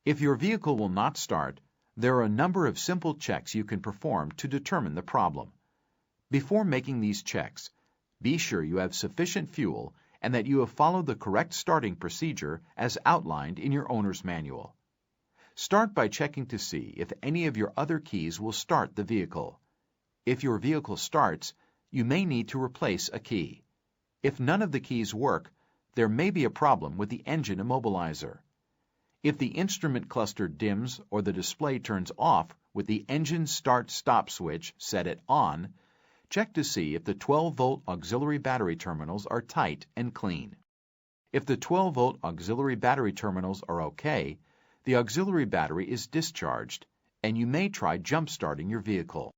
If your vehicle will not start, there are a number of simple checks you can perform to determine the problem. Before making these checks, be sure you have sufficient fuel and that you have followed the correct starting procedure as outlined in your owner's manual. Start by checking to see if any of your other keys will start the vehicle. If your vehicle starts, you may need to replace a key. If none of the keys work, there may be a problem with the engine immobilizer. If the instrument cluster dims or the display turns off with the engine start-stop switch set at on, check to see if the 12-volt auxiliary battery terminals are tight and clean. If the 12-volt auxiliary battery terminals are okay, the auxiliary battery is discharged, and you may try jump-starting your vehicle.